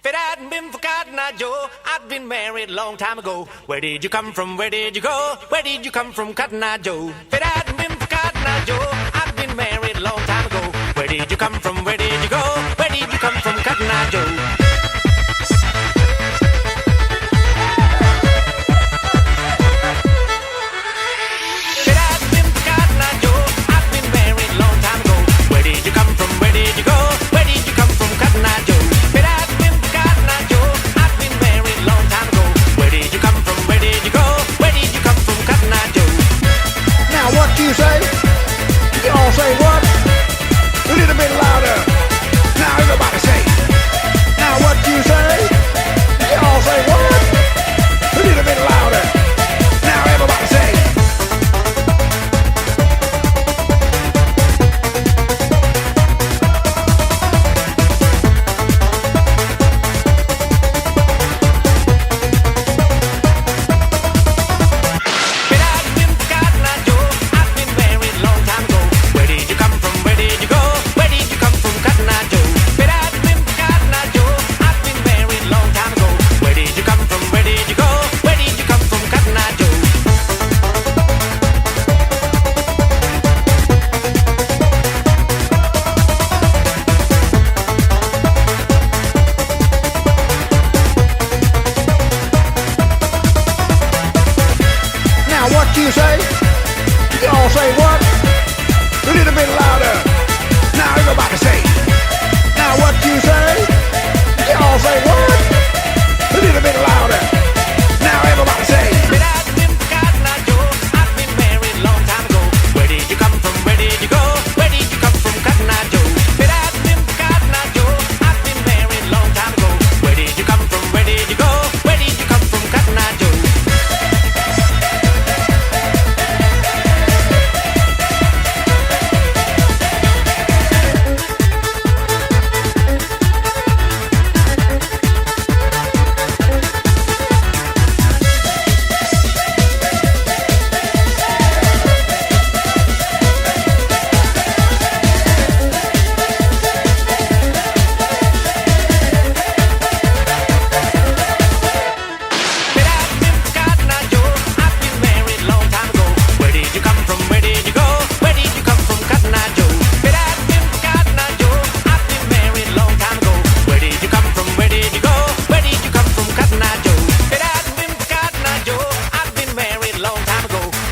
If it hadn't been for Cotton Eye Joe, I'd been married a long time ago. Where did you come from? Where did you go? Where did you come from, Cotton Eye Joe? If it hadn't been for Cotton Eye Joe, I'd been married a long time ago. Where did you come from? Where did you go? Where did you come from, Cotton Eye Joe? You say? You all say what? A little bit louder. Now everybody say. Now what you say? You all say what? A little bit louder. Now everybody say. What you say? You all say what? A little bit louder. Now everybody say. Now what you say? You all say what? A little bit louder. Now everybody say. But I've been Cotton Eye Joe. I've been married a long time ago. Where did you come from? Where did you go? Where did you come from, Cotton Eye Joe? But I've been Cotton Eye Joe. I've been married a long time ago. Where did you come from? Where did you go? Where did you come from, Cotton Eye Joe?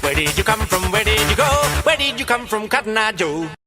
Where did you come from? Where did you go? Where did you come from, Cotton Eye Joe?